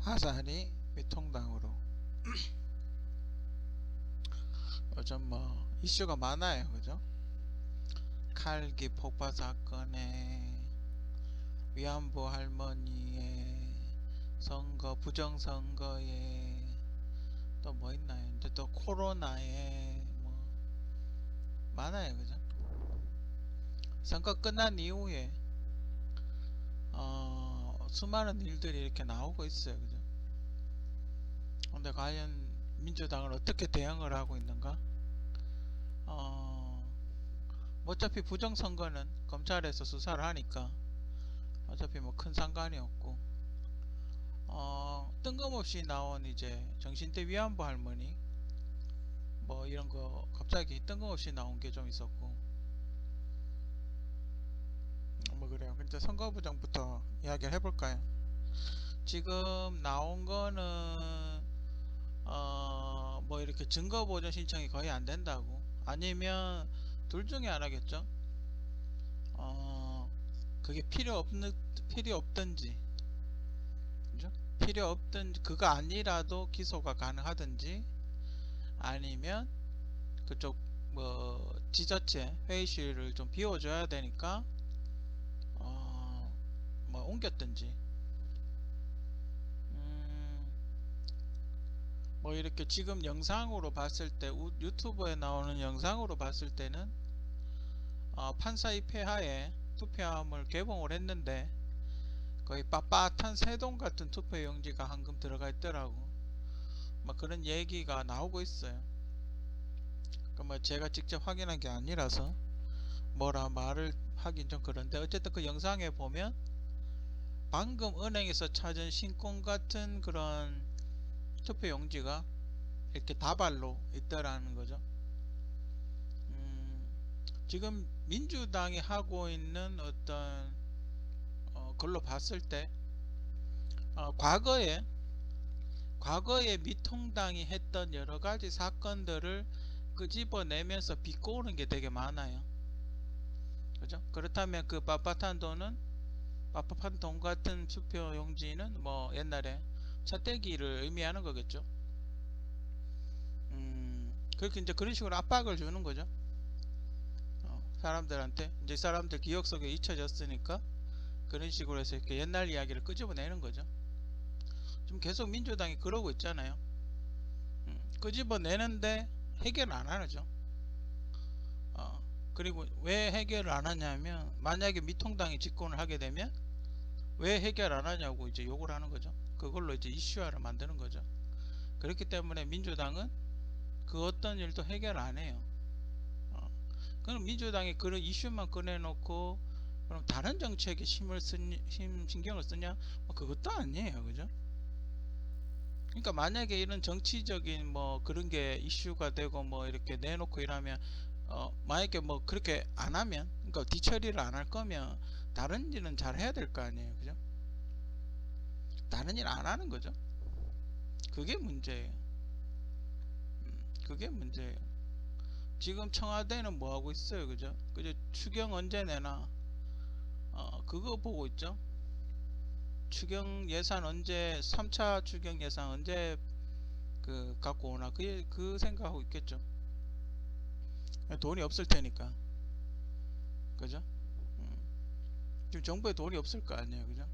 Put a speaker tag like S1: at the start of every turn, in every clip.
S1: 화살이 미통당으로. 요즘 뭐 이슈가 많아요, 그죠? 칼기 폭파 사건에 위안부 할머니의 선거 부정선거에 또 뭐 있나요? 이제 또 코로나에 뭐 많아요, 그죠? 선거 끝난 이후에 수많은 일들이 이렇게 나오고 있어요, 그죠? 근데 과연 민주당은 어떻게 대응을 하고 있는가? 어, 어차피 부정선거는 검찰에서 수사를 하니까 어차피 뭐 큰 상관이 없고, 뜬금없이 나온 이제 정신대 위안부 할머니 뭐 이런 거 갑자기 뜬금없이 나온 게 좀 있었고, 뭐 그래요. 근데 선거 부정부터 이야기를 해볼까요? 지금 나온 거는 뭐 이렇게 증거 보전 신청이 거의 안 된다고, 아니면 둘 중에 하나겠죠. 어, 그게 필요 없든지, 그죠? 필요 없든지, 그거 아니라도 기소가 가능하든지, 아니면 그쪽 뭐 지자체 회의실을 좀 비워줘야 되니까 뭐 옮겼든지, 음, 뭐 이렇게 지금 영상으로 봤을 때, 유튜브에 나오는 영상으로 봤을 때는 판사 입회하에 투표함을 개봉을 했는데 거의 빳빳한 새동 같은 투표용지가 한금 들어가 있더라고. 뭐 그런 얘기가 나오고 있어요. 뭐 제가 직접 확인한 게 아니라서 뭐라 말을 하긴 좀 그런데, 어쨌든 그 영상에 보면 방금 은행에서 찾은 신공 같은 그런 투표용지가 이렇게 다발로 있더라는 거죠. 지금 민주당이 하고 있는 어떤 걸로 봤을 때, 과거에 미통당이 했던 여러 가지 사건들을 끄집어내면서 비꼬는 게 되게 많아요. 그죠? 그렇다면 그 빳빳한 돈 같은 수표용지는 뭐 옛날에 차떼기를 의미하는 거겠죠. 그렇게 이제 그런 식으로 압박을 주는 거죠. 사람들한테 이제 사람들 기억 속에 잊혀졌으니까 그런 식으로 해서 이렇게 옛날 이야기를 끄집어내는 거죠. 지금 계속 민주당이 그러고 있잖아요. 끄집어내는데 해결 안 하죠. 그리고 왜 해결을 안 하냐면, 만약에 미통당이 집권을 하게 되면 왜 해결 안 하냐고 이제 욕을 하는 거죠. 그걸로 이제 이슈화를 만드는 거죠. 그렇기 때문에 민주당은 그 어떤 일도 해결 안 해요. 그럼 민주당이 그런 이슈만 꺼내놓고 그럼 다른 정책에 신경을 쓰냐? 뭐 그것도 아니에요, 그죠? 그러니까 만약에 이런 정치적인 뭐 그런 게 이슈가 되고 뭐 이렇게 내놓고 이러면, 만약에 뭐 그렇게 안 하면, 그러니까 뒤처리를 안 할 거면 다른 일은 잘 해야 될 거 아니에요, 그죠? 다른 일 안 하는 거죠. 그게 문제예요. 그게 문제예요. 지금 청와대는 뭐 하고 있어요, 그죠? 그죠? 추경 언제 내나? 그거 보고 있죠. 추경 예산 언제, 3차 추경 예산 언제 그 갖고 오나, 그 생각하고 있겠죠. 돈이 없을 테니까, 그죠? 지금 정부에 돈이 없을 거 아니에요, 그죠?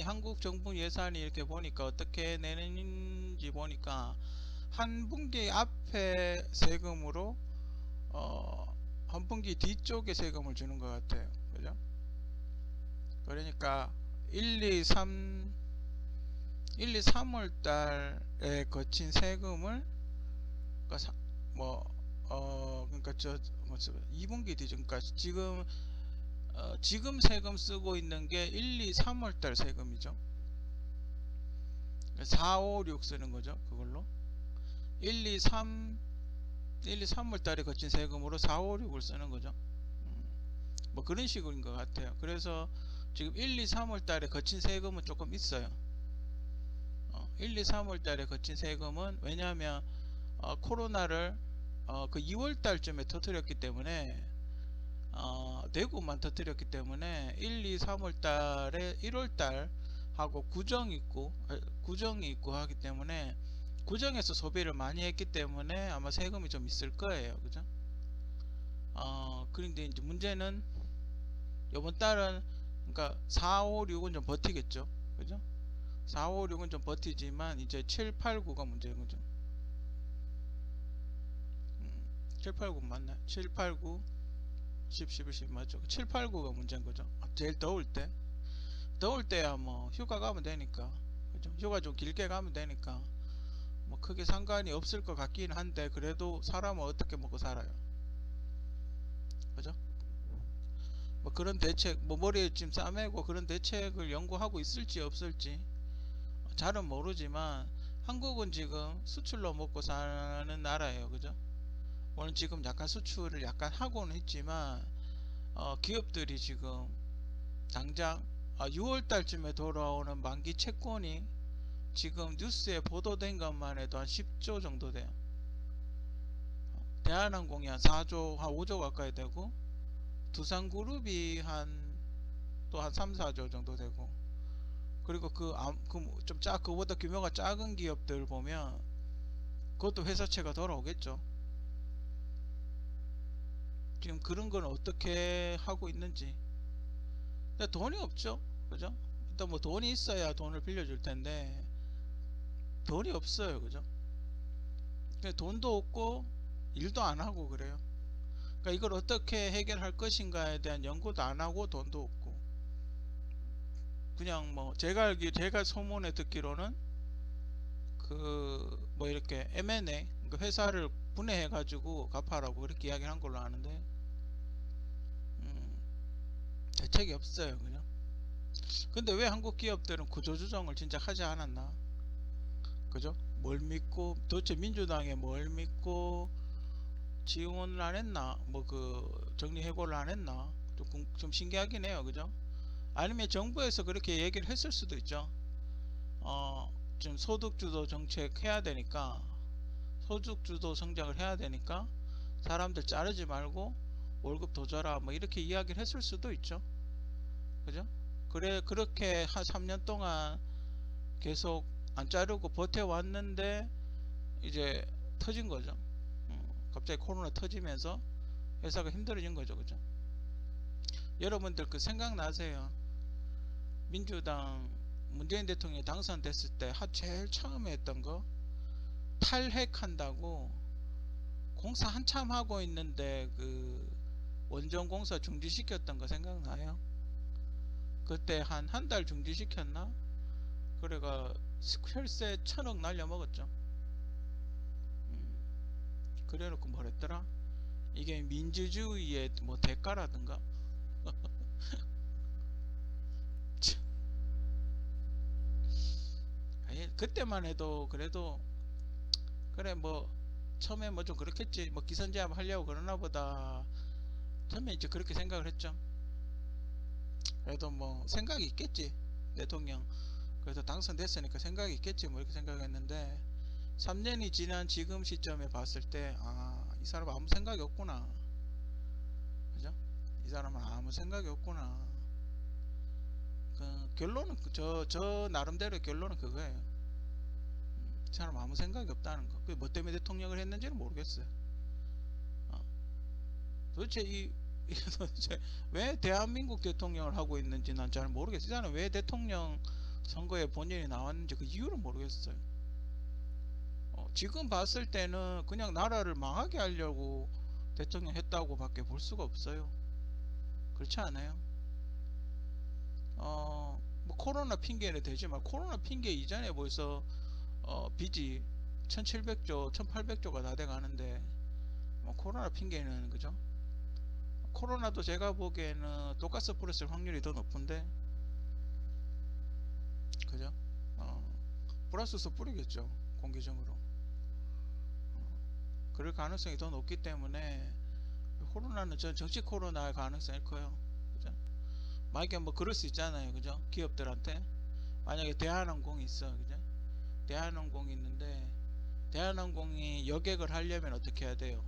S1: 한국 정부 예산이 이렇게 보니까 어떻게 내는지 보니까 한 분기 앞에 세금으로 한 분기 뒤쪽에 세금을 주는 것 같아요, 그죠? 그러니까 1, 2, 3 3월 달에 거친 세금을, 그러니까 그러니까 2분기 뒤죠. 그러니까 지금 세금 쓰고 있는 게 1, 2, 3월 달 세금이죠. 4, 5, 6 쓰는 거죠. 그걸로 1, 2, 3월 달에 거친 세금으로 4, 5, 6을 쓰는 거죠. 뭐 그런 식인 것 같아요. 그래서 지금 1, 2, 3월 달에 거친 세금은 조금 있어요. 1, 2, 3월 달에 거친 세금은, 왜냐하면 코로나를 그 2월 달쯤에 터뜨렸기 때문에, 대구만 터뜨렸기 때문에 1, 2, 3월 달에 1월 달 하고 구정이 있고 하기 때문에 구정에서 소비를 많이 했기 때문에 아마 세금이 좀 있을 거예요. 그죠? 그런데 이제 문제는 요번 달은 그러니까 4, 5, 6은 좀 버티겠죠. 그죠? 4, 5, 6은 좀 버티지만 이제 7, 8, 9가 문제인 거죠. 7, 8, 9 맞나요? 7, 8, 9, 10, 11, 12 맞죠? 7, 8, 9가 문제인 거죠. 제일 더울 때. 더울 때야 뭐 휴가 가면 되니까. 그죠? 휴가 좀 길게 가면 되니까. 뭐 크게 상관이 없을 것 같긴 한데 그래도 사람은 어떻게 먹고 살아요. 그죠? 뭐 그런 대책, 뭐 머리에 지금 싸매고 그런 대책을 연구하고 있을지 없을지 잘은 모르지만 한국은 지금 수출로 먹고 사는 나라예요. 그죠? 오늘 지금 약간 수출을 약간 하고는 있지만 기업들이 지금 당장 6월 달쯤에 돌아오는 만기 채권이 지금 뉴스에 보도된 것만 해도 한 10조 정도 돼요. 대한항공이 한 4조, 한 5조 가까이 되고 두산그룹이 한 또 한 3, 4조 정도 되고 그리고 그보다 규모가 작은 기업들 보면 그것도 회사채가 돌아오겠죠. 지금 그런 건 어떻게 하고 있는지. 근데 돈이 없죠. 그죠? 일단 뭐 돈이 있어야 돈을 빌려줄 텐데 돈이 없어요. 그죠? 돈도 없고 일도 안 하고 그래요. 그러니까 이걸 어떻게 해결할 것인가에 대한 연구도 안 하고 돈도 없고 그냥 뭐 제가 소문에 듣기로는 그 뭐 이렇게 M&A 그러니까 회사를 분해해 가지고 갚아라고 그렇게 이야기를 한 걸로 아는데 대책이 없어요. 그냥. 근데 왜 한국 기업들은 구조조정을 진짜 하지 않았나? 그죠? 뭘 믿고 도대체 민주당에 뭘 믿고 지원을 안 했나? 뭐 그 정리해고를 안 했나? 좀 신기하긴 해요. 그죠? 아니면 정부에서 그렇게 얘기를 했을 수도 있죠. 좀 소득주도 정책 해야 되니까 소득주도 성장을 해야 되니까 사람들 자르지 말고 월급 더 줘라 뭐 이렇게 이야기를 했을 수도 있죠. 그죠? 그렇게 한 3년 동안 계속 안 자르고 버텨왔는데 이제 터진 거죠. 갑자기 코로나 터지면서 회사가 힘들어진 거죠. 그죠? 여러분들 그 생각나세요? 민주당 문재인 대통령이 당선됐을 때 제일 처음에 했던 거 탈핵한다고 공사 한참 하고 있는데 그 원전 공사 중지시켰던 거 생각나요? 그때 한 달 중지시켰나? 그래가 혈세 1,000억 날려먹었죠. 그래놓고 뭐랬더라? 이게 민주주의의 뭐 대가라든가. 그때만 해도 그래도 그래 뭐 처음에 뭐 좀 그렇겠지 뭐 기선제압 하려고 그러나 보다 처음에 이제 그렇게 생각을 했죠. 그래도 뭐 생각이 있겠지 대통령 그래서 당선됐으니까 생각이 있겠지 뭐 이렇게 생각했는데 3년이 지난 지금 시점에 봤을 때 이 사람은 아무 생각이 없구나. 그죠? 이 사람은 아무 생각이 없구나. 그 결론은 저 나름대로의 결론은 그거예요. 이 사람 아무 생각이 없다는 거. 그 뭐 때문에 대통령을 했는지는 모르겠어요. 어. 도대체 도대체 왜 대한민국 대통령을 하고 있는지 난 잘 모르겠어요. 이 사람 왜 대통령 선거에 본인이 나왔는지 그 이유를 모르겠어요. 지금 봤을 때는 그냥 나라를 망하게 하려고 대통령 했다고 밖에 볼 수가 없어요. 그렇지 않아요? 뭐 코로나 핑계는 되지만 코로나 핑계 이전에 벌써 빚이 1700조 1800조가 다 돼가는데 뭐 코로나 핑계는 그죠? 코로나도 제가 보기에는 독가스 플러스 확률이 더 높은데 그죠? 플러스서 뿌리겠죠 공개적으로. 그럴 가능성이 더 높기 때문에 코로나는 전 정치 코로나의 가능성이 커요. 그죠? 만약에 뭐 그럴 수 있잖아요. 그죠? 기업들한테 만약에 대한항공이 있어. 그죠? 대한항공이 있는데 대한항공이 여객을 하려면 어떻게 해야 돼요?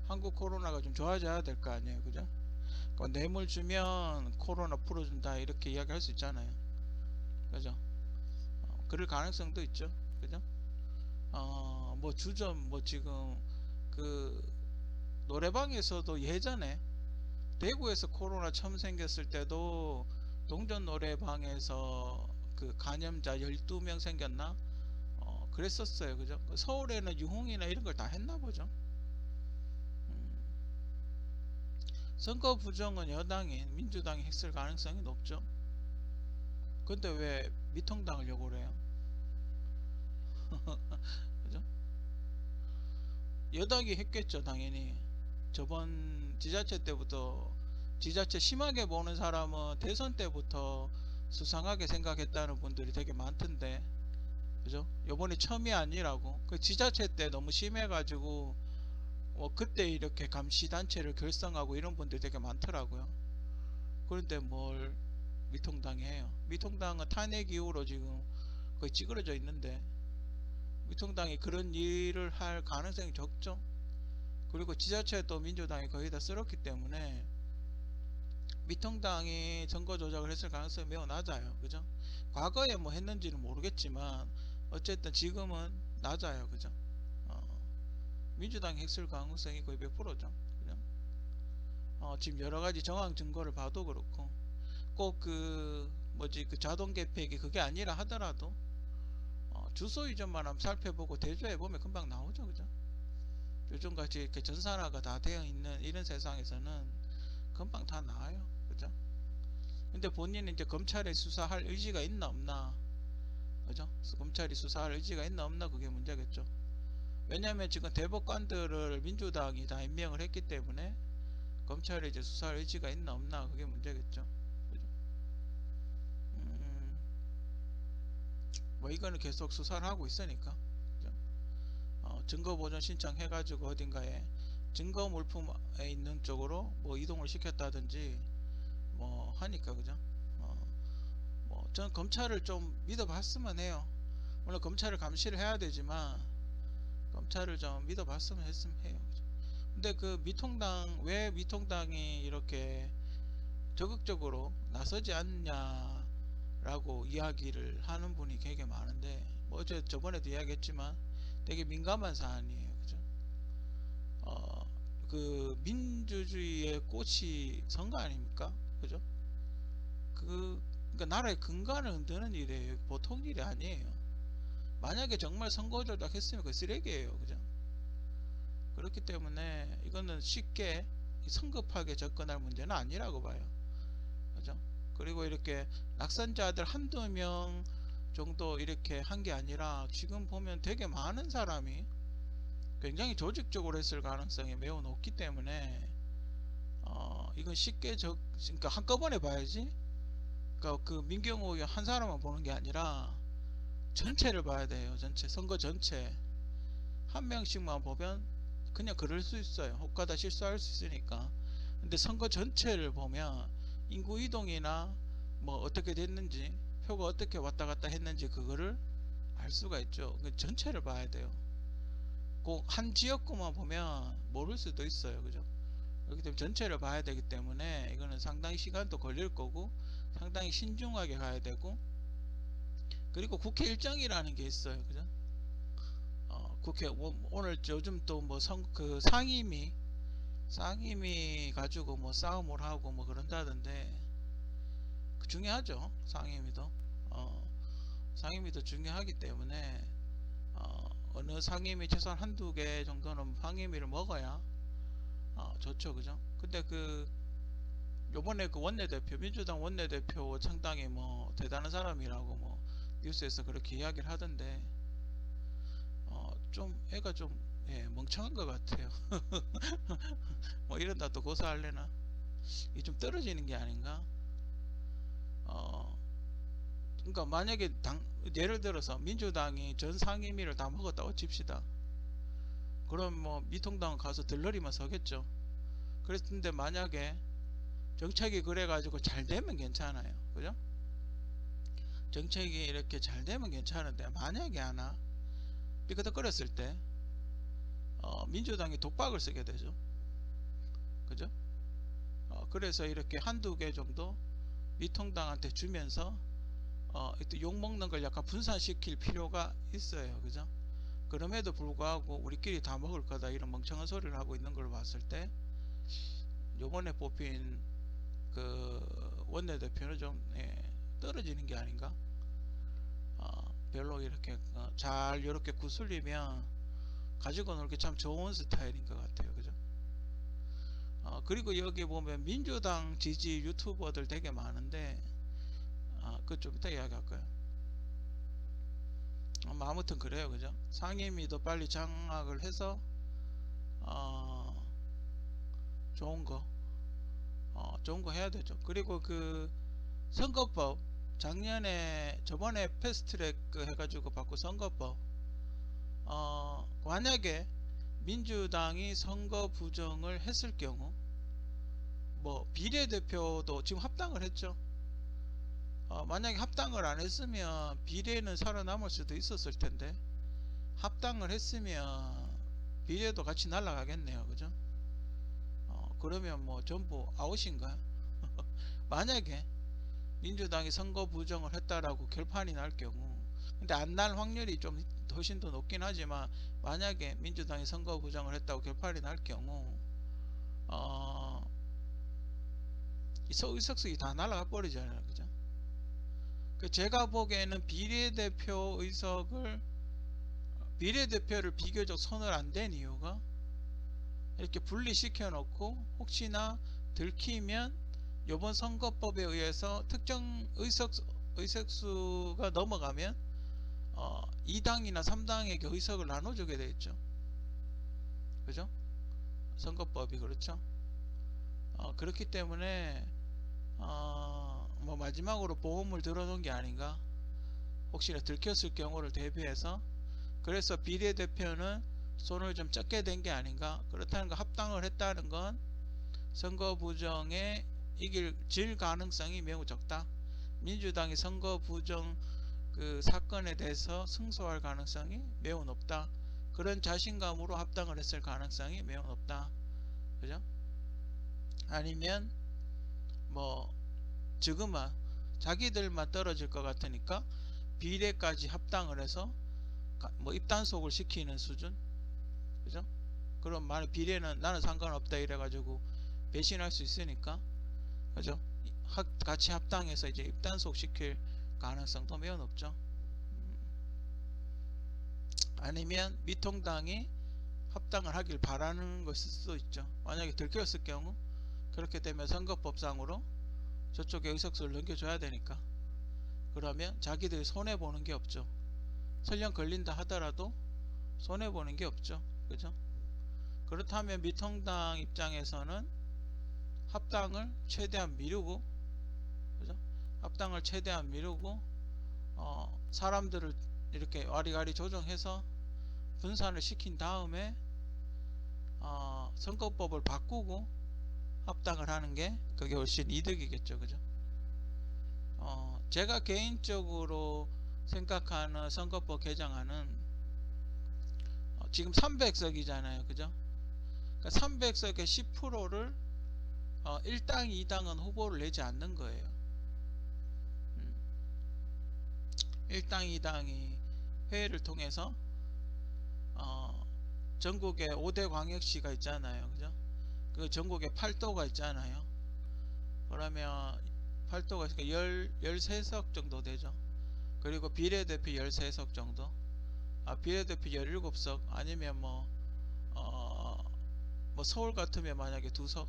S1: 한국 코로나가 좀 좋아져야 될 거 아니에요. 그죠? 뇌물 주면 코로나 풀어준다 이렇게 이야기할 수 있잖아요. 그죠? 그럴 가능성도 있죠. 그죠? 뭐 주점 뭐 지금 그 노래방에서도 예전에 대구에서 코로나 처음 생겼을 때도 동전 노래방에서 그 감염자 12명 생겼나? 그랬었어요. 그죠? 서울에는 유흥이나 이런 걸 다 했나 보죠. 음, 선거 부정은 여당인 민주당이 했을 가능성이 높죠. 근데 왜 미통당을 요구를 해요? 그죠? 여당이 했겠죠, 당연히. 저번 지자체 때부터 지자체 심하게 보는 사람은 대선 때부터 수상하게 생각했다는 분들이 되게 많던데, 그죠? 요번이 처음이 아니라고. 그 지자체 때 너무 심해가지고 그때 이렇게 감시단체를 결성하고 이런 분들이 되게 많더라고요. 그런데 뭘 미통당이 해요? 미통당은 탄핵 이후로 지금 거의 찌그러져 있는데 미통당이 그런 일을 할 가능성이 적죠. 그리고 지자체도 민주당이 거의 다 쓸었기 때문에 미통당이 선거 조작을 했을 가능성이 매우 낮아요. 그죠? 과거에 뭐 했는지는 모르겠지만 어쨌든 지금은 낮아요. 그죠? 어, 민주당이 했을 가능성이 거의 100%죠. 그죠? 지금 여러 가지 정황 증거를 봐도 그렇고 꼭 그 뭐지 그 자동 개폐기 그게 아니라 하더라도 주소 이전만 한번 살펴보고 대조해 보면 금방 나오죠. 그죠? 요즘같이 이렇게 전산화가 다 되어 있는 이런 세상에서는 금방 다 나와요. 그죠? 근데 본인은 이제 검찰에 수사할 의지가 있나 없나, 그죠? 검찰이 수사할 의지가 있나 없나 그게 문제겠죠. 왜냐하면 지금 대법관들을 민주당이 다 임명을 했기 때문에 검찰이 이제 수사할 의지가 있나 없나 그게 문제겠죠. 그죠? 음, 뭐 이거는 계속 수사를 하고 있으니까. 그죠? 증거 보존 신청해가지고 어딘가에 증거 물품에 있는 쪽으로 뭐 이동을 시켰다든지 뭐 하니까. 그죠? 뭐 저는 검찰을 좀 믿어봤으면 해요. 물론 검찰을 감시를 해야 되지만 검찰을 좀 믿어봤으면 했으면 해요. 그죠? 근데 그 미통당 왜 미통당이 이렇게 적극적으로 나서지 않냐라고 이야기를 하는 분이 되게 많은데 뭐 어제 저번에도 이야기했지만 되게 민감한 사안이에요. 그죠? 어, 그 민주주의의 꽃이 선거 아닙니까? 그죠? 그러니까 나라의 근간을 흔드는 일이에요. 보통 일이 아니에요. 만약에 정말 선거 조작했으면 그 쓰레기예요. 그죠? 그렇기 때문에 이거는 쉽게 성급하게 접근할 문제는 아니라고 봐요. 그죠? 그리고 이렇게 낙선자들 한두 명 정도 이렇게 한 게 아니라 지금 보면 되게 많은 사람이 굉장히 조직적으로 했을 가능성이 매우 높기 때문에 이건 쉽게 그러니까 한꺼번에 봐야지. 그러니까 그 민경호 한 사람만 보는 게 아니라 전체를 봐야 돼요. 전체 선거 전체 한 명씩만 보면 그냥 그럴 수 있어요. 혹가다 실수할 수 있으니까. 근데 선거 전체를 보면 인구 이동이나 뭐 어떻게 됐는지 표가 어떻게 왔다 갔다 했는지 그거를 알 수가 있죠. 그 전체를 봐야 돼요. 꼭 한 지역구만 보면 모를 수도 있어요. 그죠? 그렇기 때문에 전체를 봐야 되기 때문에 이거는 상당히 시간도 걸릴 거고 상당히 신중하게 가야 되고 그리고 국회 일정이라는 게 있어요. 그죠? 국회 오늘 요즘 또 뭐 그 상임위 가지고 뭐 싸움을 하고 뭐 그런다던데 중요하죠. 상임위도 상임위도 중요하기 때문에 어느 상임위 최소한 한두 개 정도는 상임위를 먹어야 좋죠. 그죠? 근데 그 요번에 그 원내대표 민주당 원내대표 상당히 뭐 대단한 사람이라고 뭐 뉴스에서 그렇게 이야기를 하던데 좀 애가 좀 멍청한 것 같아요. 뭐 이런다 또 고소할래나? 이게 좀 떨어지는 게 아닌가? 그러니까 만약에 예를 들어서 민주당이 전 상임위를 다 먹었다고 칩시다. 그럼 뭐 미통당 가서 들러리만 서겠죠. 그랬는데 만약에 정책이 그래가지고 잘 되면 괜찮아요. 그죠? 정책이 이렇게 잘 되면 괜찮은데 만약에 하나 삐그덕거렸을 때 민주당이 독박을 쓰게 되죠. 그죠? 그래서 이렇게 한두 개 정도 미통당한테 주면서 욕 먹는 걸 약간 분산시킬 필요가 있어요. 그죠? 그럼에도 불구하고 우리끼리 다 먹을 거다 이런 멍청한 소리를 하고 있는 걸 봤을 때 요번에 뽑힌 그 원내대표는 좀 떨어지는 게 아닌가. 별로 이렇게 잘 이렇게 구슬리면 가지고 놀기 참 좋은 스타일인 것 같아요. 그죠? 그리고 여기 보면 민주당 지지 유튜버들 되게 많은데 그거 좀 이따 이야기할 거예요. 아무튼 그래요. 그죠? 상임위도 빨리 장악을 해서 좋은 거 좋은 거 해야 되죠. 그리고 그 선거법 작년에 저번에 패스트트랙 해가지고 받고 선거법 만약에 민주당이 선거 부정을 했을 경우 뭐 비례대표도 지금 합당을 했죠. 만약에 합당을 안 했으면 비례는 살아남을 수도 있었을 텐데 합당을 했으면 비례도 같이 날아가겠네요. 그죠? 그러면 뭐 전부 아웃인가? 만약에 민주당이 선거 부정을 했다라고 결판이 날 경우, 근데 안 날 확률이 좀 훨씬 더 높긴 하지만 만약에 민주당이 선거 부정을 했다고 결판이 날 경우 이 의석수가 다 날아가 버리잖아요. 그죠? 제가 보기에는 비례대표를 비교적 손을 안 댄 이유가 이렇게 분리시켜 놓고 혹시나 들키면 이번 선거법에 의해서 특정 의석수가 넘어가면 2당이나 3당에게 의석을 나눠주게 돼 있죠. 그죠? 선거법이 그렇죠. 그렇기 때문에 뭐 마지막으로 보험을 들어놓은 게 아닌가. 혹시나 들켰을 경우를 대비해서 그래서 비례대표는 손을 좀 적게 댄 게 아닌가. 그렇다는 거 합당을 했다는 건 선거 부정에 질 가능성이 매우 적다. 민주당이 선거 부정 그 사건에 대해서 승소할 가능성이 매우 높다. 그런 자신감으로 합당을 했을 가능성이 매우 높다. 그죠? 아니면 뭐 지금은 자기들만 떨어질 것 같으니까 비례까지 합당을 해서 뭐 입단속을 시키는 수준. 그죠? 그럼 만약 비례는 나는 상관없다 이래가지고 배신할 수 있으니까. 그죠? 같이 합당해서 이제 입단속 시킬 가능성도 매우 높죠. 아니면 미통당이 합당을 하길 바라는 것일 수도 있죠. 만약에 들켰을 경우 그렇게 되면 선거법상으로 저쪽에 의석수를 넘겨줘야 되니까 그러면 자기들이 손해보는 게 없죠. 설령 걸린다 하더라도 손해보는 게 없죠. 그죠? 그렇다면 미통당 입장에서는 합당을 최대한 미루고, 그죠? 합당을 최대한 미루고 사람들을 이렇게 와리가리 조정해서 분산을 시킨 다음에 선거법을 바꾸고 합당을 하는 게 그게 훨씬 이득이겠죠. 그죠? 제가 개인적으로 생각하는 선거법 개정안은 지금 300석이잖아요. 그죠? 그러니까 300석의 10%를 1당, 2당은 후보를 내지 않는 거예요. 1당, 2당이 회의를 통해서 전국에 5대 광역시가 있잖아요. 그죠? 그 전국에 8도가 있잖아요. 그러면 8도가 있으니까 13석 정도 되죠. 그리고 비례대표 13석 정도. 비례대표 17석 아니면 뭐 서울 같으면 만약에 2석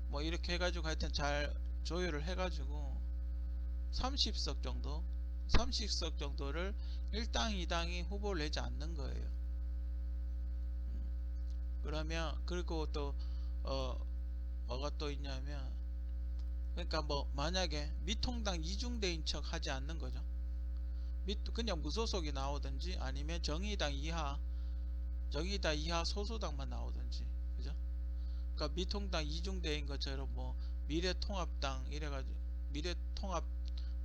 S1: 뭐 이렇게 해가지고 하여튼 잘 조율을 해가지고 30석 정도 30석 정도를 1당 2당이 후보를 내지 않는 거예요. 그러면 그리고 또 뭐가 또 있냐면 그러니까 뭐 만약에 미통당 이중대인 척 하지 않는 거죠. 그냥 무소속이 나오든지 아니면 정의당 이하 소수당만 나오든지. 그죠? 그러니까 미통당 이중대인 것처럼 뭐 미래통합당 이래가지고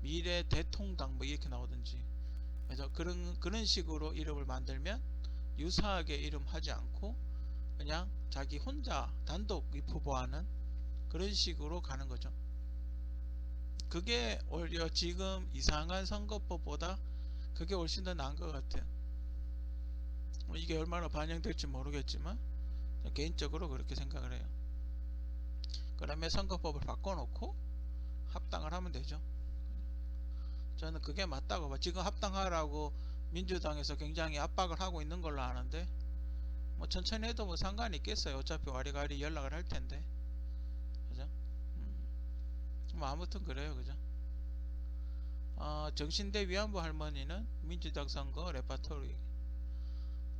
S1: 미래대통당 뭐 이렇게 나오든지. 그래서 그런 식으로 이름을 만들면 유사하게 이름 하지 않고 그냥 자기 혼자 단독 후보하는 그런 식으로 가는 거죠. 그게 오히려 지금 이상한 선거법보다 그게 훨씬 더 나은 것 같아요. 이게 얼마나 반영될지 모르겠지만 개인적으로 그렇게 생각을 해요. 그러면 선거법을 바꿔놓고 합당을 하면 되죠. 저는 그게 맞다고 봐. 지금 합당하라고 민주당에서 굉장히 압박을 하고 있는 걸로 아는데 뭐 천천히 해도 뭐 상관이 있겠어요. 어차피 와리가리 연락을 할 텐데, 그죠? 뭐 아무튼 그래요, 그죠? 정신대 위안부 할머니는 민주당 선거 레파토리,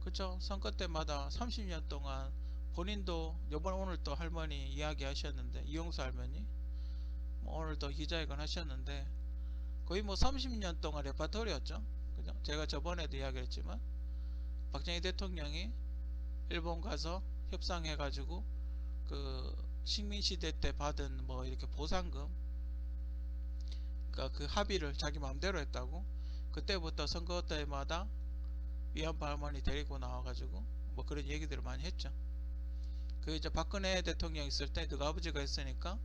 S1: 그쵸? 선거 때마다 30년 동안 본인도 요번 오늘 또 할머니 이야기 하셨는데, 이용수 할머니 뭐 오늘 또 기자회견 하셨는데 거의 뭐 30년 동안 레파토리였죠. 그죠? 제가 저번에도 이야기했지만 박정희 대통령이 일본 가서 협상해가지고 그 식민시대 때 받은 뭐 이렇게 보상금, 그러니까 그 합의를 자기 마음대로 했다고. 그때부터 선거 때마다 위안부 할머니 데리고 나와가지고 뭐 그런 얘기들을 많이 했죠. 그 이제 박근혜 대통령 있을 때 너가 아버지가 했으니까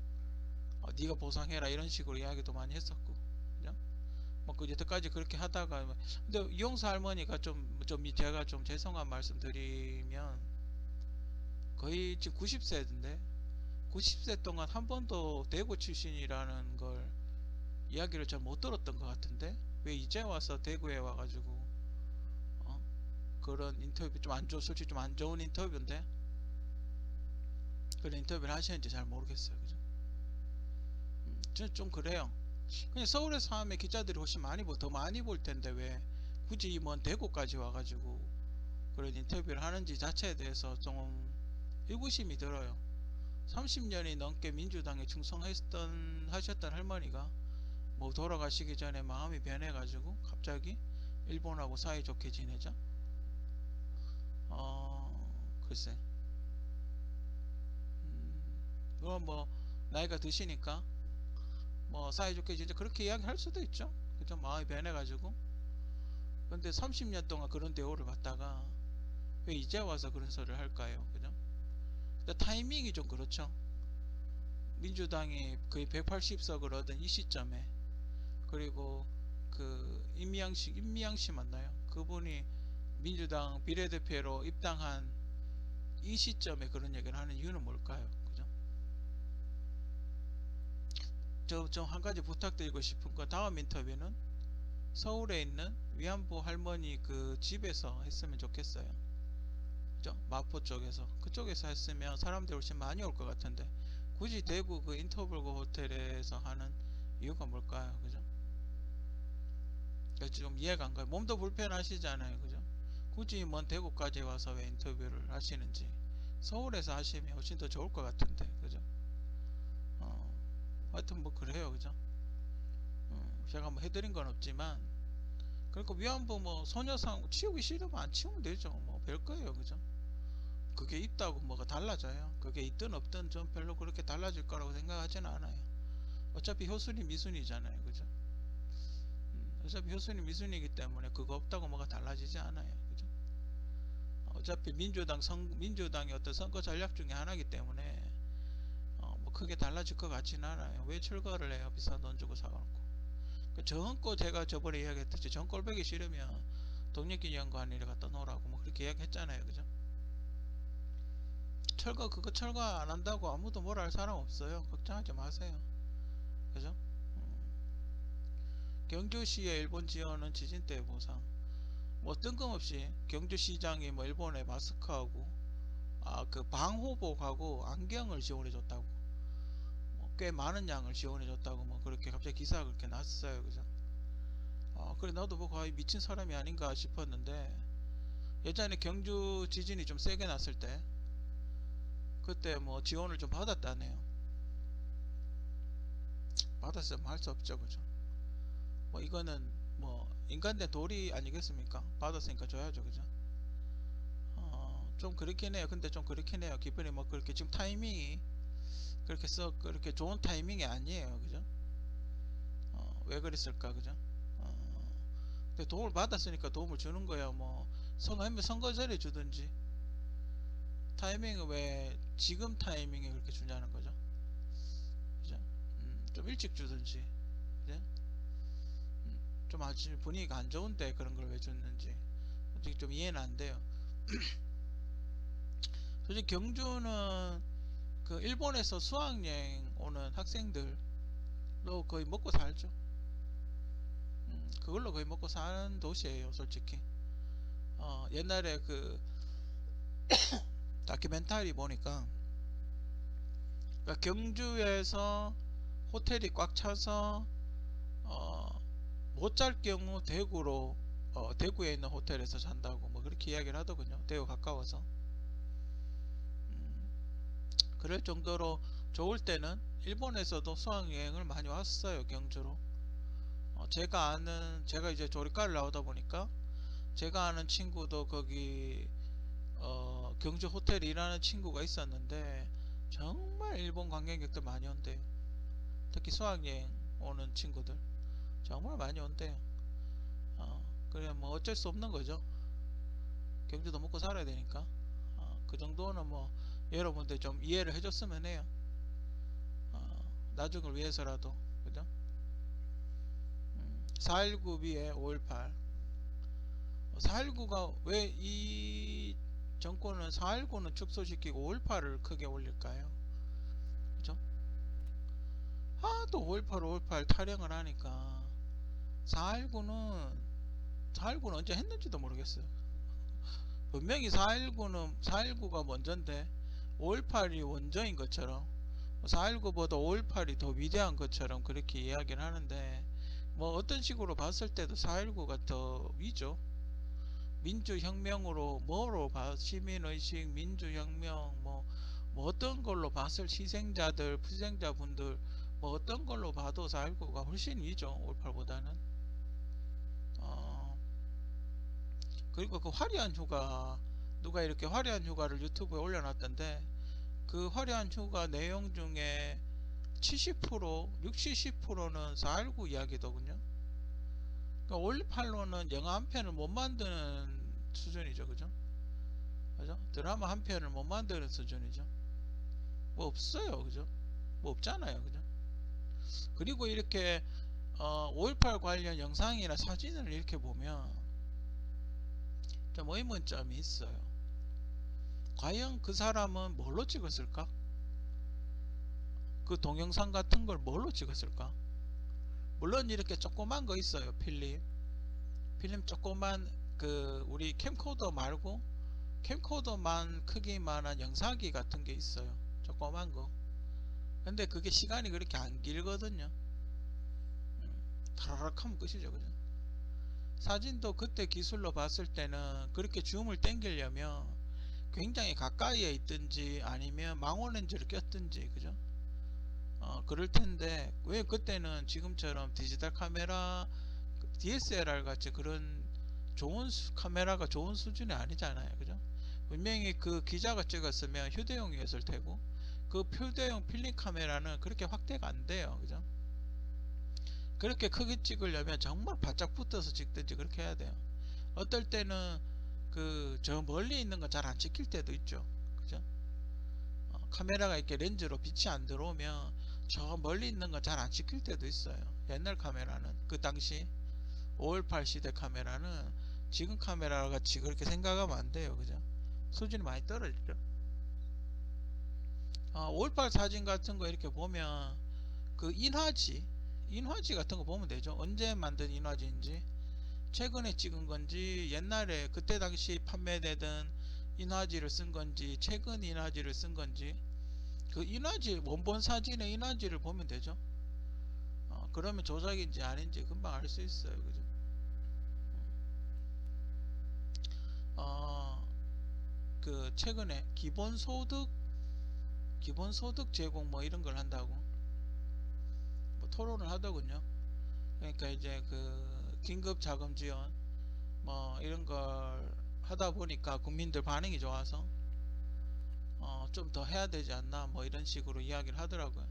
S1: 네가 보상해라 이런 식으로 이야기도 많이 했었고, 그죠? 뭐그 여태까지 그렇게 하다가 근데 이용수 할머니가 좀 제가 좀 죄송한 말씀 드리면 거의 지금 90세인데 90세 동안 한 번도 대구 출신이라는 걸 이야기를 잘 못 들었던 것 같은데 왜 이제 와서 대구에 와가지고 어? 그런 인터뷰 좀 안 좋, 솔직히 좀 안 좋은 인터뷰인데 그런 인터뷰를 하시는지 잘 모르겠어요, 그죠? 좀 그래요. 그냥 서울에서 하면 기자들이 훨씬 더 많이 볼 텐데 왜 굳이 먼 대구까지 와가지고 그런 인터뷰를 하는지 자체에 대해서 좀 의구심이 들어요. 30년이 넘게 민주당에 하셨던 할머니가 뭐 돌아가시기 전에 마음이 변해가지고 갑자기 일본하고 사이좋게 지내자? 글쎄. 그건 뭐 나이가 드시니까 뭐 사이좋게 지내자 그렇게 이야기할 수도 있죠. 그죠? 마음이 변해가지고. 근데 30년 동안 그런 대우를 받다가 왜 이제 와서 그런 소리를 할까요? 그죠? 근데 타이밍이 좀 그렇죠. 민주당이 거의 180석을 얻은 이 시점에, 그리고 그 임미양 씨 맞나요? 그분이 민주당 비례대표로 입당한 이 시점에 그런 얘기를 하는 이유는 뭘까요? 그죠? 좀 한 가지 부탁드리고 싶은 건 다음 인터뷰는 서울에 있는 위안부 할머니 그 집에서 했으면 좋겠어요. 그죠? 마포 쪽에서 그쪽에서 했으면 사람들이 훨씬 많이 올 것 같은데 굳이 대구 그 인터블고 호텔에서 하는 이유가 뭘까요? 그죠? 좀 이해가 안 가요. 몸도 불편하시잖아요, 그죠? 굳이 먼 대구까지 와서 왜 인터뷰를 하시는지 서울에서 하시면 훨씬 더 좋을 것 같은데, 그죠? 어, 하여튼 뭐 그래요, 그죠? 제가 뭐 해드린 건 없지만 그러니까 위안부 뭐 소녀상 치우기 싫으면 안 치우면 되죠. 뭐 별거예요, 그죠? 그게 있다고 뭐가 달라져요. 그게 있든 없든 전 별로 그렇게 달라질 거라고 생각하지는 않아요. 어차피 효순이 미순이잖아요, 그죠? 어차피 효순이 미순이기 때문에 그거 없다고 뭐가 달라지지 않아요, 그죠? 어차피 민주당의 어떤 선거 전략 중에 하나이기 때문에 뭐 크게 달라질 것 같지는 않아요. 왜 출거를 해요? 비싼 돈 주고 사갖고. 그 정권 제가 저번에 이야기했듯이 정꼴 보기 싫으면 독립기념관에 갖다 놓으라고 뭐 그렇게 이야기했잖아요, 그죠? 그거 철거 안 한다고 아무도 뭐라 할 사람 없어요. 걱정하지 마세요, 그죠? 경주시의 일본 지원은 지진 때 보상. 뭐 뜬금없이 경주시장이 뭐 일본에 마스크하고 그 방호복하고 안경을 지원해줬다고, 뭐꽤 많은 양을 지원해줬다고 뭐 그렇게 갑자기 기사가 그렇게 났어요, 그죠? 그래 나도 뭐 거의 미친 사람이 아닌가 싶었는데 예전에 경주 지진이 좀 세게 났을 때 그때 뭐 지원을 좀 받았다네요. 받았으면 할 수 없죠, 그죠? 뭐 이거는 뭐 인간된 도리 아니겠습니까? 받았으니까 줘야죠, 그죠? 좀 그렇긴 해요. 근데 좀 그렇긴 해요. 기분이 뭐 그렇게 지금 타이밍이 그렇게 좋은 타이밍이 아니에요, 그죠? 왜 그랬을까, 그죠? 근데 도움을 받았으니까 도움을 주는 거야. 뭐 선거 전에 주든지 타이밍을 왜 지금 타이밍에 그렇게 주냐는 거죠, 그죠? 좀 일찍 주든지. 그죠? 좀 아주 분위기가 안 좋은데 그런 걸 왜 줬는지 솔직히 좀 이해는 안 돼요. 솔직히 경주는 그 일본에서 수학여행 오는 학생들로 거의 먹고 살죠. 그걸로 거의 먹고 사는 도시예요, 솔직히. 옛날에 그 다큐멘터리 보니까 그러니까 경주에서 호텔이 꽉 차서 못 잘 경우 대구로 대구에 있는 호텔에서 잔다고 뭐 그렇게 이야기를 하더군요. 대구 가까워서. 음, 그럴 정도로 좋을 때는 일본에서도 수학여행을 많이 왔어요, 경주로. 제가 이제 조리과를 나오다 보니까 제가 아는 친구도 거기 경주 호텔에 일하는 친구가 있었는데 정말 일본 관광객들 많이 온대요. 특히 수학여행 오는 친구들 정말 많이 온대요. 그래 뭐 어쩔 수 없는 거죠. 경주도 먹고 살아야 되니까. 그 정도는 뭐 여러분들 좀 이해를 해줬으면 해요. 나중을 위해서라도. 그죠? 419 위에 518. 419가 왜 이 정권은 419는 축소시키고 518을 크게 올릴까요? 그죠? 또 518, 518 타령을 하니까 419는 언제 했는지도 모르겠어요. 분명히 419가 먼저인데 518이 원조인 것처럼 419보다 518이 더 위대한 것처럼 그렇게 이야기를 하는데 뭐 어떤 식으로 봤을 때도 419가 더 위죠. 민주혁명으로 뭐로 시민의식, 민주혁명 뭐 어떤 걸로 봤을 희생자들, 희생자분들 뭐 어떤 걸로 봐도 419가 훨씬 위죠. 518보다는. 그리고 그 화려한 휴가 누가 이렇게 화려한 휴가를 유튜브에 올려놨던데 그 화려한 휴가 내용 중에 70%, 60, 70%는 419 이야기더군요. 그러니까 518로는 영화 한 편을 못 만드는 수준이죠, 그죠? 그죠? 드라마 한 편을 못 만드는 수준이죠. 뭐 없어요, 그죠? 뭐 없잖아요, 그죠? 그리고 이렇게 5.18 관련 영상이나 사진을 이렇게 보면 좀 의문점이 있어요. 과연 그 사람은 뭘로 찍었을까? 그 동영상 같은 걸 뭘로 찍었을까? 물론 이렇게 조그만 거 있어요. 필름 조그만 그 우리 캠코더 말고 캠코더만 크기만한 영상기 같은 게 있어요. 조그만 거. 근데 그게 시간이 그렇게 안 길거든요. 타라락 하면 끝이죠, 그죠? 사진도 그때 기술로 봤을 때는 그렇게 줌을 당기려면 굉장히 가까이에 있든지 아니면 망원렌즈를 꼈든지, 그죠? 그럴 텐데 왜 그때는 지금처럼 디지털 카메라 DSLR 같이 그런 좋은 카메라가 좋은 수준이 아니잖아요, 그죠? 분명히 그 기자가 찍었으면 휴대용이었을 테고 그 휴대용 필름 카메라는 그렇게 확대가 안 돼요, 그죠? 그렇게 크게 찍으려면 정말 바짝 붙어서 찍든지 그렇게 해야 돼요. 어떨 때는 그 저 멀리 있는 건 잘 안 찍힐 때도 있죠, 그죠? 카메라가 이렇게 렌즈로 빛이 안 들어오면 저 멀리 있는 건 잘 안 찍힐 때도 있어요. 옛날 카메라는 그 당시 518 시대 카메라는 지금 카메라 같이 그렇게 생각하면 안 돼요, 그죠? 수준이 많이 떨어지죠. 518 사진 같은 거 이렇게 보면 그 인화지 같은 거 보면 되죠. 언제 만든 인화지인지, 최근에 찍은 건지, 옛날에 그때 당시 판매되던 인화지를 쓴 건지, 최근 인화지를 쓴 건지, 그 인화지 원본 사진의 인화지를 보면 되죠. 그러면 조작인지 아닌지 금방 알 수 있어요, 그죠? 그 최근에 기본소득 제공 뭐 이런 걸 한다고 뭐 토론을 하더군요. 그러니까 이제 그 긴급 자금 지원 뭐 이런 걸 하다 보니까 국민들 반응이 좋아서 좀 더 해야 되지 않나 뭐 이런 식으로 이야기를 하더라고요.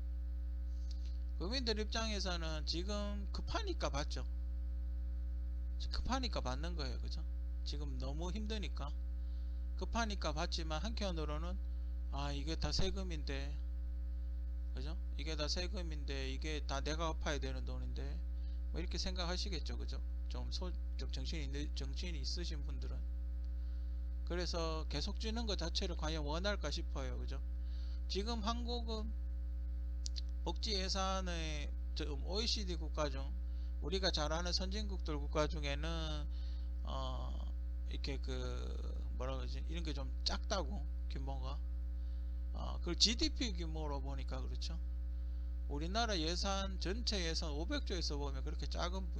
S1: 국민들 입장에서는 지금 급하니까 받죠. 급하니까 받는 거예요, 그죠? 지금 너무 힘드니까 급하니까 받지만 한편으로는 이게 다 세금인데 그죠? 이게 다 세금인데 이게 다 내가 갚아야 되는 돈인데 뭐 이렇게 생각하시겠죠, 그죠? 좀 정신이 있으신 분들은. 그래서 계속 주는 것 자체를 과연 원할까 싶어요, 그죠? 지금 한국은 복지 예산의 OECD 국가 중 우리가 잘 아는 선진국들 국가 중에는 이렇게 뭐라 그러지, 이런 게 좀 작다고, 규모가. 그걸 GDP 규모로 보니까 그렇죠. 우리나라 예산, 전체 예산 500조에서 보면 그렇게 작은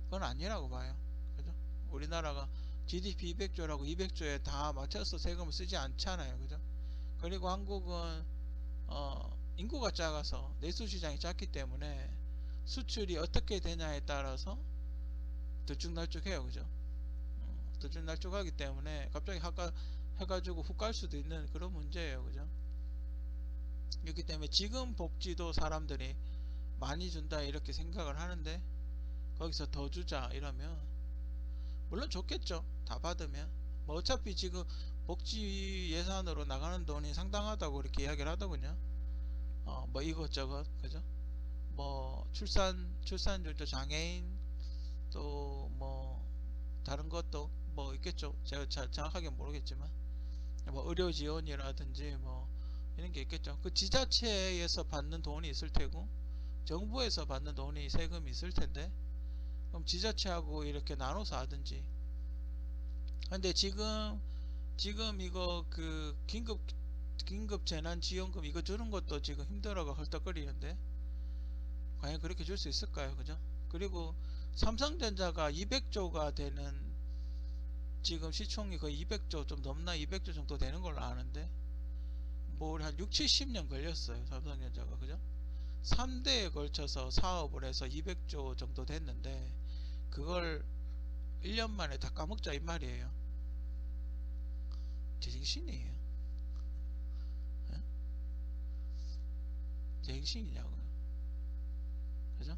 S1: 건 아니라고 봐요. 그죠? 우리나라가 GDP 200조라고 200조에 다 맞춰서 세금을 쓰지 않잖아요. 그죠? 그리고 한국은 인구가 작아서 내수 시장이 작기 때문에 수출이 어떻게 되냐에 따라서 들쭉날쭉해요. 그죠? 들쭉날쭉하기 때문에 갑자기 해가지고 훅 갈 수도 있는 그런 문제예요. 그죠? 그렇기 때문에 지금 복지도 사람들이 많이 준다 이렇게 생각을 하는데 거기서 더 주자 이러면 물론 좋겠죠. 다 받으면 뭐 어차피 지금 복지 예산으로 나가는 돈이 상당하다고 이렇게 이야기를 하더군요. 뭐 이것저것, 그죠? 뭐 출산율도, 장애인, 또 뭐 다른 것도 뭐 있겠죠. 제가 잘 정확하게 모르겠지만 뭐 의료 지원이라든지 뭐 이런 게 있겠죠. 그 지자체에서 받는 돈이 있을 테고 정부에서 받는 돈이 세금이 있을 텐데 그럼 지자체하고 이렇게 나눠서 하든지. 근데 지금 이거 긴급 재난지원금 이거 주는 것도 지금 힘들어가 헐떡거리는데 과연 그렇게 줄 수 있을까요? 그죠? 그리고 삼성전자가 200조가 되는, 지금 시총이 거의 200조 좀 넘나 200조 정도 되는 걸로 아는데 뭐 한 6, 70년 걸렸어요. 삼성전자가. 그죠? 3대에 걸쳐서 사업을 해서 200조 정도 됐는데 그걸 1년 만에 다 까먹자 이 말이에요. 제정신이에요. 예? 제정신이냐고요. 그죠?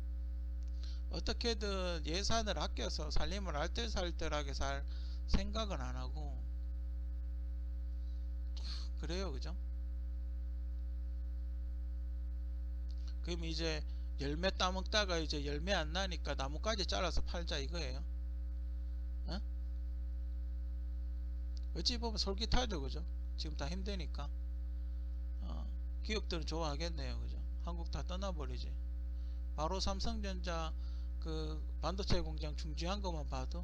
S1: 어떻게든 예산을 아껴서 살림을 알뜰살뜰하게 살 생각은 안 하고 그래요. 그죠? 그럼 이제 열매 따먹다가 이제 열매 안 나니까 나뭇가지 잘라서 팔자 이거예요. 어? 어찌 보면 솔깃하죠. 그죠? 지금 다 힘드니까 기업들은 좋아하겠네요. 그죠? 한국 다 떠나버리지. 바로 삼성전자 그 반도체 공장 중지한 것만 봐도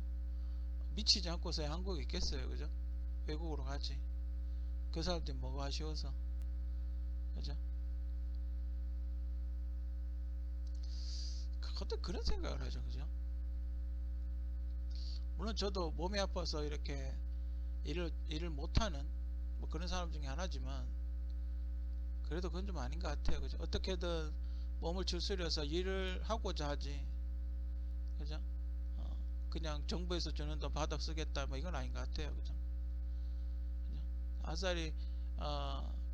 S1: 미치지 않고서 한국에 있겠어요. 그죠? 외국으로 가지. 그 사람들이 뭐가 아쉬워서. 그죠? 그것도 그런 생각을 하죠. 그죠? 물론 저도 몸이 아파서 이렇게 일을 못하는 뭐 그런 사람 중에 하나지만 그래도 그건 좀 아닌 것 같아요. 그죠? 어떻게든 몸을 추스려서 일을 하고자 하지. 그죠? 그냥 정부에서 주는 돈 받아 쓰겠다 뭐 이건 아닌 것 같아요. 그죠? 그죠? 아싸리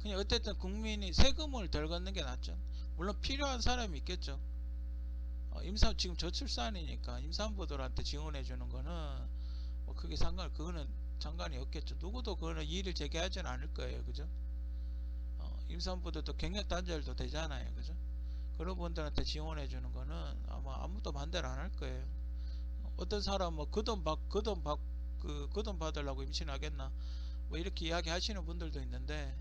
S1: 그냥 어쨌든 국민이 세금을 덜 걷는 게 낫죠. 물론 필요한 사람이 있겠죠. 지금 저출산이니까 임산부들한테 지원해 주는 거는 뭐 그거는 상관이 없겠죠. 누구도 그거는 이의를 제기하지는 않을 거예요. 그죠? 임산부들도 경력 단절도 되잖아요. 그죠? 그런 분들한테 지원해 주는 거는 아마 아무도 반대를 안 할 거예요. 어떤 사람 뭐 그 돈 받으려고 임신하겠나 뭐 이렇게 이야기 하시는 분들도 있는데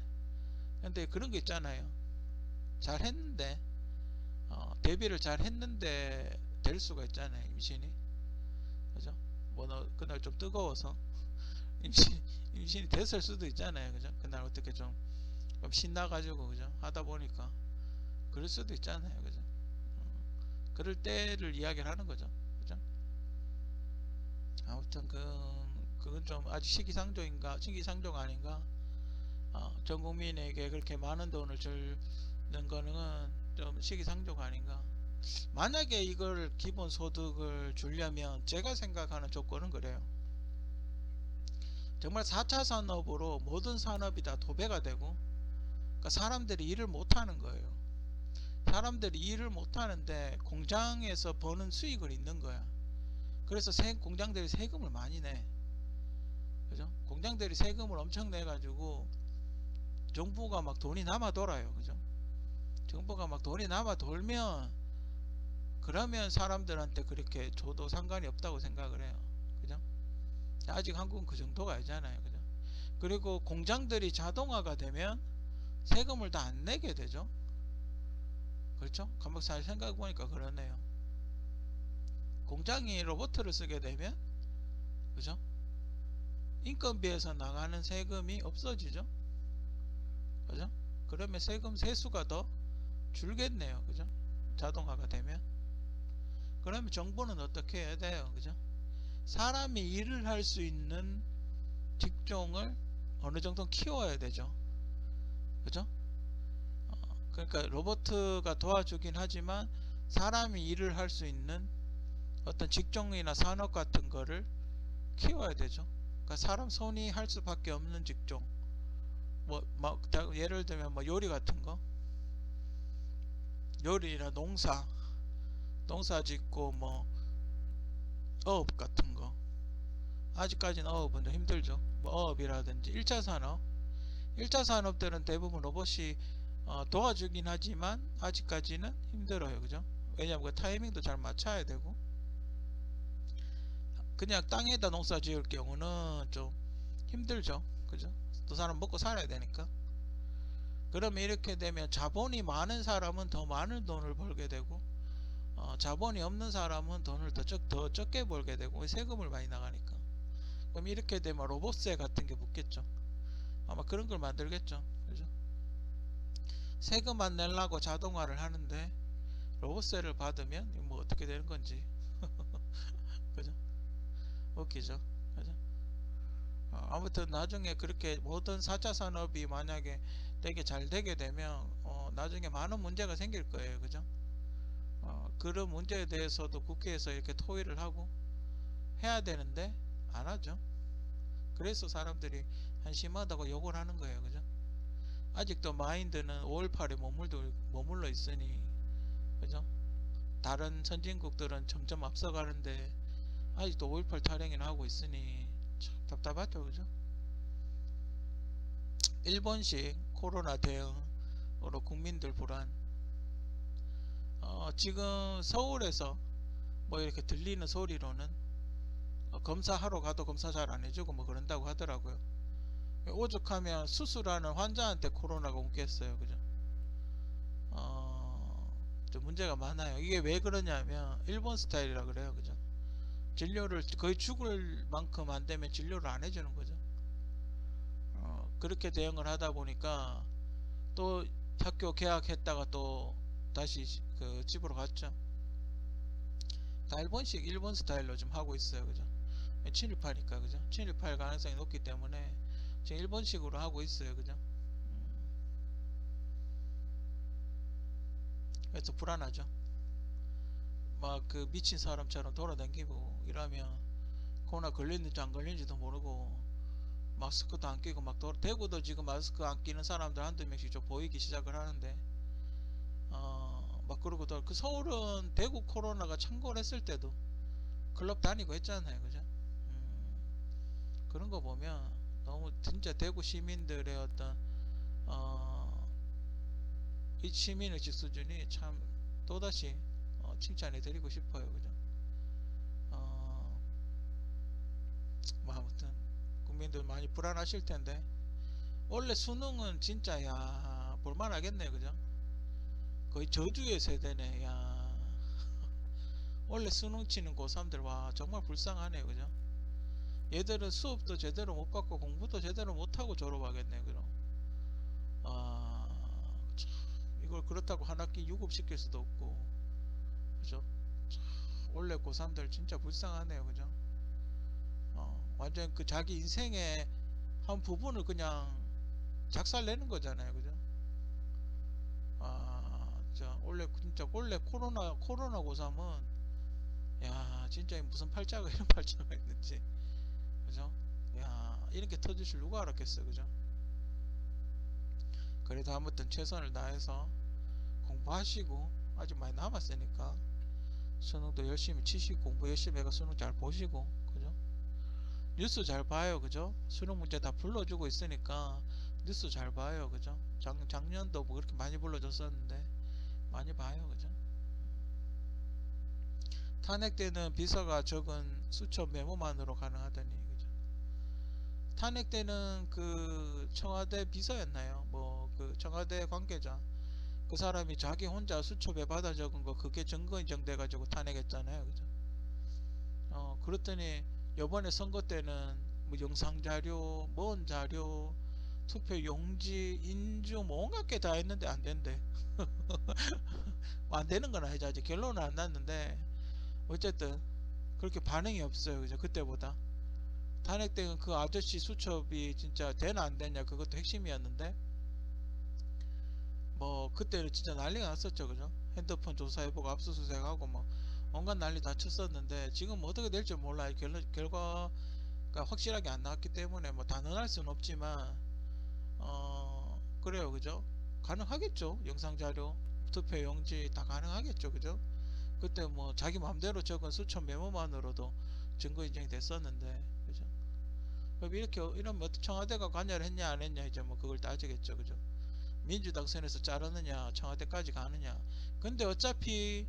S1: 근데 그런 게 있잖아요. 잘 했는데 대비를 잘 했는데 될 수가 있잖아요. 임신이. 그죠? 뭐 그날 좀 뜨거워서 임신이 됐을 수도 있잖아요. 그죠? 그날 어떻게 좀 신나가지고 그죠? 하다 보니까 그럴 수도 있잖아요. 그죠? 그럴 때를 이야기를 하는 거죠. 그죠? 아무튼 그건 좀 아직 시기상조가 아닌가. 전 국민에게 그렇게 많은 돈을 주는 거는 좀 시기상조가 아닌가. 만약에 이걸 기본소득을 주려면 제가 생각하는 조건은 그래요. 정말 4차 산업으로 모든 산업이 다 도배가 되고 그러니까 사람들이 일을 못하는 거예요. 사람들이 일을 못하는데 공장에서 버는 수익을 있는 거야. 그래서 공장들이 세금을 많이 내. 그죠? 공장들이 세금을 엄청 내 가지고 정부가 막 돈이 남아 돌아요. 그죠? 정부가 막 돈이 남아 돌면 그러면 사람들한테 그렇게 줘도 상관이 없다고 생각을 해요. 그죠? 아직 한국은 그 정도가 아니잖아요. 그죠? 그리고 공장들이 자동화가 되면 세금을 다 안 내게 되죠. 그렇죠? 간혹 잘 생각해보니까 그러네요. 공장이 로봇을 쓰게 되면, 그죠? 인건비에서 나가는 세금이 없어지죠. 그죠? 그러면 세금 세수가 더 줄겠네요. 그죠? 자동화가 되면. 그러면 정부는 어떻게 해야 돼요? 그죠? 사람이 일을 할 수 있는 직종을 어느 정도 키워야 되죠. 그죠? 그러니까 로봇가 도와주긴 하지만 사람이 일을 할 수 있는 어떤 직종이나 산업 같은 거를 키워야 되죠. 그러니까 사람 손이 할 수밖에 없는 직종. 예를 들면 뭐 요리 같은 거, 요리나 농사 짓고 뭐 어업 같은 거. 아직까지는 어업은 좀 힘들죠. 뭐 어업이라든지 1차 산업들은 대부분 로봇이 도와주긴 하지만 아직까지는 힘들어요. 그죠? 왜냐면 그 타이밍도 잘 맞춰야 되고, 그냥 땅에다 농사 지을 경우는 좀 힘들죠. 그죠? 또 사람 먹고 살아야 되니까. 그러면 이렇게 되면 자본이 많은 사람은 더 많은 돈을 벌게 되고, 자본이 없는 사람은 돈을 더 적게 벌게 되고, 세금을 많이 나가니까. 그럼 이렇게 되면 로봇세 같은 게 붙겠죠. 아마 그런 걸 만들겠죠. 그죠? 세금 안 내려고 자동화를 하는데 로봇세를 받으면 뭐 어떻게 되는 건지. 그죠? 웃기죠. 그죠? 아무튼 나중에 그렇게 모든 4차 산업이 만약에 되게 잘 되게 되면 나중에 많은 문제가 생길 거예요. 그죠? 그런 문제에 대해서도 국회에서 이렇게 토의를 하고 해야 되는데 안 하죠. 그래서 사람들이 한심하다고 욕을 하는 거예요. 그죠? 아직도 마인드는 5.18에 머물러 있으니, 그죠? 다른 선진국들은 점점 앞서가는데 아직도 5.18 타령이나 하고 있으니 참 답답하죠. 그죠? 일본식 코로나 대응으로 국민들 불안. 지금 서울에서 뭐 이렇게 들리는 소리로는 검사하러 가도 검사 잘 안 해주고 뭐 그런다고 하더라고요. 오죽하면 수술하는 환자한테 코로나가 옮겼어요. 그죠? 좀 문제가 많아요. 이게 왜 그러냐면 일본 스타일이라 그래요. 그죠? 진료를 거의 죽을 만큼 안 되면 진료를 안 해주는 거죠. 그렇게 대응을 하다 보니까 또 학교 개학했다가 또 다시 그 집으로 갔죠. 다 일본 스타일로 좀 하고 있어요. 그죠? 친일파니까. 그죠? 친일파일 가능성이 높기 때문에 지금 일본식으로 하고 있어요. 그죠? 그래서 불안하죠. 막 그 미친 사람처럼 돌아다니고 이러면 코로나 걸렸는지 안 걸렸는지도 모르고 마스크도 안 끼고 막 대구도 지금 마스크 안 끼는 사람들 한두 명씩 좀 보이기 시작을 하는데 막 그러고 그 서울은 대구 코로나가 창궐했을 때도 클럽 다니고 했잖아요. 그죠? 그런 거 보면 너무 진짜 대구 시민들의 어떤 이 시민의식 수준이 참 또다시 칭찬해 드리고 싶어요. 그죠? 뭐 아무튼 국민들 많이 불안하실 텐데 원래 수능은 진짜 야 볼만하겠네. 그죠? 거의 저주의 세대네. 야 원래 수능 치는 고3들 와 정말 불쌍하네. 그죠? 얘들은 수업도 제대로 못 받고 공부도 제대로 못하고 졸업하겠네. 그럼 참, 이걸 그렇다고 한 학기 유급시킬 수도 없고. 그죠? 참, 원래 고3들 진짜 불쌍하네요. 그죠? 완전 그 자기 인생의 한 부분을 그냥 작살내는 거잖아요. 그죠? 진짜 원래 코로나 고3은 야 진짜 무슨 팔자가 이런 팔자가 있는지. 그죠? 야 이렇게 터질 줄 누가 알았겠어요. 그죠? 그래도 아무튼 최선을 다해서 공부하시고 아직 많이 남았으니까 수능도 열심히 치시고 공부 열심히 해가 수능 잘 보시고. 그죠? 뉴스 잘 봐요. 그죠? 수능 문제 다 불러주고 있으니까 뉴스 잘 봐요. 그죠? 작년도 뭐 그렇게 많이 불러줬었는데 많이 봐요. 그죠? 탄핵 때는 비서가 적은 수첩 메모만으로 가능하더니, 그죠? 탄핵 때는 그 청와대 비서였나요? 뭐 그 청와대 관계자 그 사람이 자기 혼자 수첩에 받아 적은 거 그게 증거 인정돼 가지고 탄핵했잖아요. 그죠? 그랬더니 요번에 선거 때는 뭐 영상 자료, 뭔 자료, 투표 용지, 인주 뭐 온갖 게 다 했는데 안 된대. 안 되는 건 아니죠. 아직 결론은 안 났는데 어쨌든 그렇게 반응이 없어요. 그죠? 그때보다. 탄핵 때는 그 아저씨 수첩이 진짜 되나 안 되냐 그것도 핵심이었는데 뭐 그때는 진짜 난리가 났었죠. 그죠? 핸드폰 조사해보고 압수수색하고 뭐 온갖 난리 다 쳤었는데 지금 뭐 어떻게 될지 몰라요. 결과가 확실하게 안 나왔기 때문에 뭐 단언할 수는 없지만 그래요. 그죠? 가능하겠죠. 영상자료, 투표용지 다 가능하겠죠. 그죠? 그때 뭐 자기 마음대로 적은 수천 메모만으로도 증거 인정이 됐었는데, 그죠? 그럼 이렇게 이러면 청와대가 관여를 했냐 안 했냐 이제 뭐 그걸 따지겠죠. 그죠? 민주당 선에서 자르느냐 청와대까지 가느냐. 근데 어차피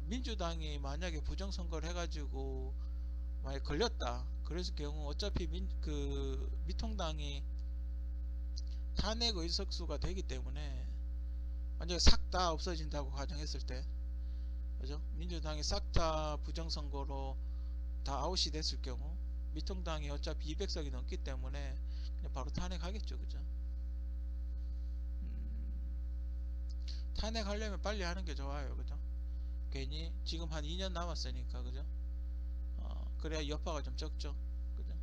S1: 민주당이 만약에 부정선거를 해가지고 만약 걸렸다 그랬을 경우 어차피 그 미통당이 탄핵 의석수가 되기 때문에 만약에 싹 다 없어진다고 가정했을 때, 그죠? 민주당이 싹 다 부정선거로 다 아웃이 됐을 경우 미통당이 어차피 200석이 넘기 때문에 그냥 바로 탄핵하겠죠. 그죠? 탄핵하려면 빨리 하는 게 좋아요. 그죠? 괜히 지금 한 2년 남았으니까. 그죠? 그래야 여파가 좀 적죠. 그죠?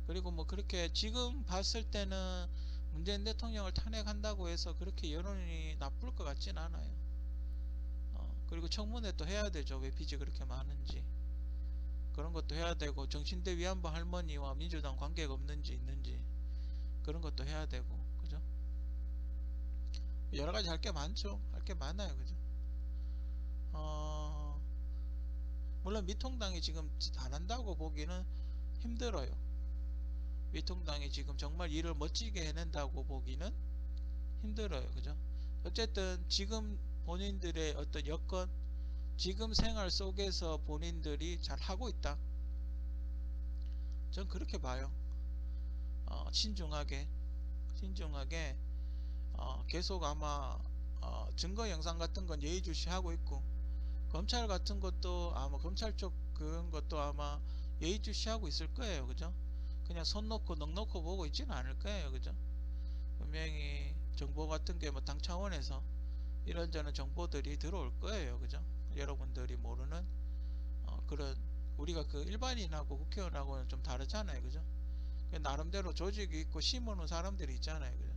S1: 그리고 뭐 그렇게 지금 봤을 때는 문재인 대통령을 탄핵한다고 해서 그렇게 여론이 나쁠 것 같진 않아요. 그리고 청문회 또 해야 되죠. 왜 빚이 그렇게 많은지 그런 것도 해야 되고, 정신대 위안부 할머니와 민주당 관계가 없는지 있는지 그런 것도 해야 되고, 그죠? 여러 가지 할 게 많죠. 할 게 많아요. 그죠? 물론 미통당이 지금 안 한다고 보기는 힘들어요. 미통당이 지금 정말 일을 멋지게 해낸다고 보기는 힘들어요. 그죠? 어쨌든 지금 본인들의 어떤 여건, 지금 생활 속에서 본인들이 잘 하고 있다. 전 그렇게 봐요. 신중하게 계속 아마 증거 영상 같은 건 예의주시하고 있고, 검찰 같은 것도 아마 검찰 쪽 그런 것도 아마 예의주시하고 있을 거예요. 그죠? 그냥 손 놓고 넋 놓고 보고 있지는 않을 거예요. 그죠? 분명히 정보 같은 게 뭐 당 차원에서 이런저런 정보들이 들어올 거예요. 그죠? 여러분들이 모르는 그런, 우리가 그 일반인하고 국회의원하고는 좀 다르잖아요. 그죠? 나름대로 조직이 있고 심어놓은 사람들이 있잖아요. 그죠?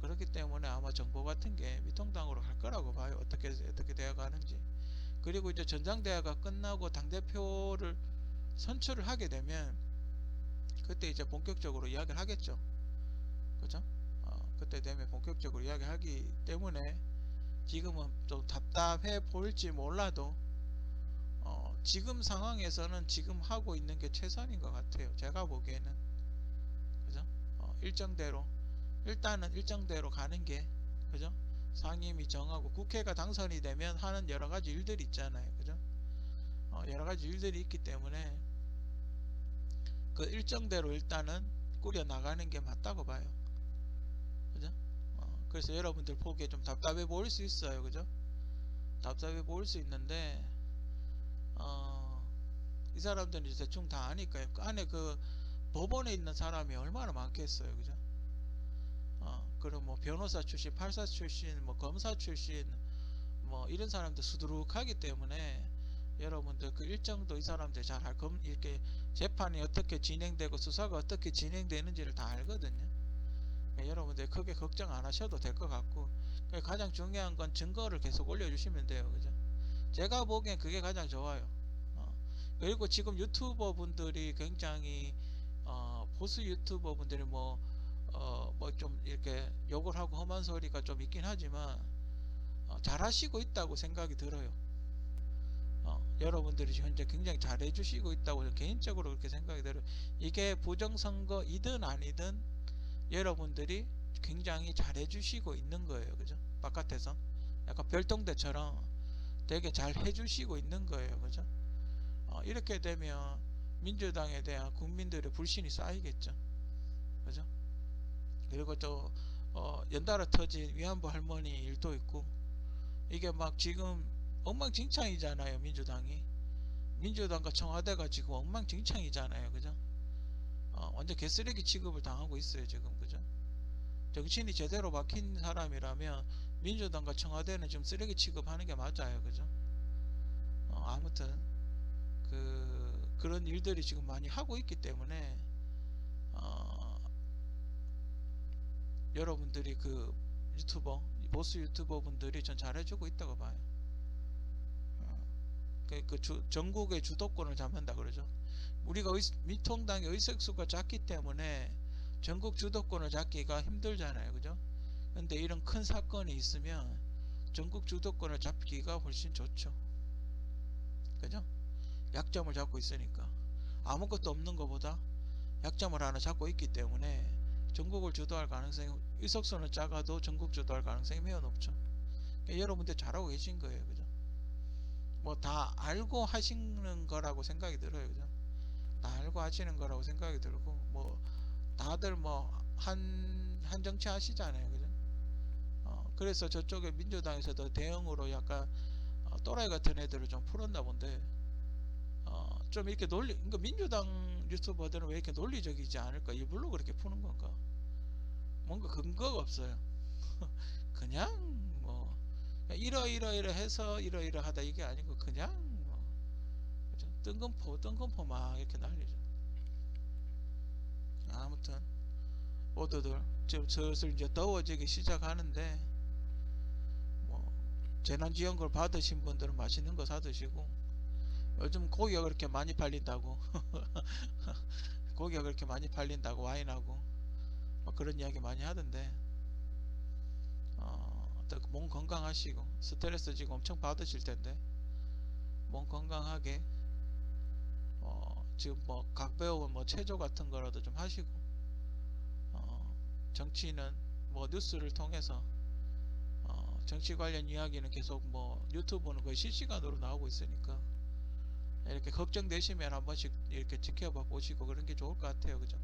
S1: 그렇기 때문에 아마 정보 같은 게 미통당으로 갈 거라고 봐요. 어떻게 되어 가는지. 그리고 이제 전당대회가 끝나고 당대표를 선출을 하게 되면 그때 이제 본격적으로 이야기를 하겠죠. 그죠? 그때 되면 본격적으로 이야기하기 때문에 지금은 좀 답답해 보일지 몰라도 지금 상황에서는 지금 하고 있는 게 최선인 것 같아요. 제가 보기에는. 그죠? 일정대로 일단은 일정대로 가는 게, 그죠? 상임위 정하고 국회가 당선이 되면 하는 여러 가지 일들이 있잖아요. 그죠? 여러 가지 일들이 있기 때문에 그 일정대로 일단은 꾸려 나가는 게 맞다고 봐요. 그죠? 그래서 여러분들 보기에 좀 답답해 보일 수 있어요. 그죠? 답답해 보일 수 있는데 이 사람들은 이제 대충 다 아니까요. 그 안에 그 법원에 있는 사람이 얼마나 많겠어요. 그죠? 그럼 뭐 변호사 출신, 판사 출신, 뭐 검사 출신, 뭐 이런 사람들 수두룩하기 때문에 여러분들 그 일정도 이 사람들 잘 이렇게 재판이 어떻게 진행되고 수사가 어떻게 진행되는지를 다 알거든요. 그러니까 여러분들 크게 걱정 안 하셔도 될 것 같고, 그러니까 가장 중요한 건 증거를 계속 올려주시면 돼요. 그죠? 제가 보기엔 그게 가장 좋아요. 그리고 지금 유튜버 분들이 굉장히 보수 유튜버 분들이 뭐 좀 이렇게 욕을 하고 험한 소리가 좀 있긴 하지만 잘하시고 있다고 생각이 들어요. 여러분들이 현재 굉장히 잘해주시고 있다고 저는 개인적으로 그렇게 생각이 들어요. 이게 부정선거이든 아니든 여러분들이 굉장히 잘해주시고 있는 거예요. 그죠? 바깥에서 약간 별동대처럼 되게 잘 해주시고 있는 거예요. 그죠? 이렇게 되면 민주당에 대한 국민들의 불신이 쌓이겠죠. 그죠? 그리고 또 연달아 터진 위안부 할머니 일도 있고, 이게 막 지금 엉망진창이잖아요. 민주당과 청와대가 지금 엉망진창이잖아요. 그죠? 완전 개쓰레기 취급을 당하고 있어요. 지금. 그죠? 정신이 제대로 박힌 사람이라면 민주당과 청와대는 지금 쓰레기 취급하는 게 맞아요. 그죠? 아무튼 그런 일들이 지금 많이 하고 있기 때문에 어, 여러분들이 보스 유튜버 분들이 전 잘해주고 있다고 봐요. 전국의 주도권을 잡는다 그러죠. 우리가 미통당의 의석수가 작기 때문에 전국 주도권을 잡기가 힘들잖아요. 그죠? 근데 이런 큰 사건이 있으면 전국 주도권을 잡기가 훨씬 좋죠. 그죠? 약점을 잡고 있으니까. 아무것도 없는 것보다 약점을 하나 잡고 있기 때문에 전국을 주도할 가능성이, 의석수는 작아도 전국 주도할 가능성이 매우 높죠. 그러니까 여러분들 잘하고 계신 거예요. 그죠? 뭐 다 알고 하시는 거라고 생각이 들어요. 그죠? 다 알고 하시는 거라고 생각이 들고, 뭐 다들 뭐 한 정치 하시잖아요. 그죠? 그래서 저쪽에 민주당에서도 대응으로 약간 또라이 같은 애들을 좀 풀었나 본데, 좀 이렇게 그러니까 민주당 유튜버들은 왜 이렇게 논리적이지 않을까? 일부러 그렇게 푸는 건가? 뭔가 근거가 없어요. 그냥 뭐 이러 해서 이러이러하다 이게 아니고 그냥 뭐 뜬금포 막 이렇게 난리죠. 아무튼 모두들 지금 슬슬 이제 더워지기 시작하는데, 뭐 재난지원금 받으신 분들은 맛있는 거 사 드시고, 요즘 고기가 그렇게 많이 팔린다고 고기가 그렇게 많이 팔린다고 와인하고 뭐 그런 이야기 많이 하던데, 몸 건강하시고, 스트레스 지금 엄청 받으실 텐데 몸 건강하게, 지금 뭐 각 배우면 뭐 체조 같은 거라도 좀 하시고, 정치는 뭐 뉴스를 통해서 정치 관련 이야기는 계속 뭐 유튜브는 거의 실시간으로 나오고 있으니까 이렇게 걱정되시면 한 번씩 이렇게 지켜봐 보시고 그런 게 좋을 것 같아요. 그죠?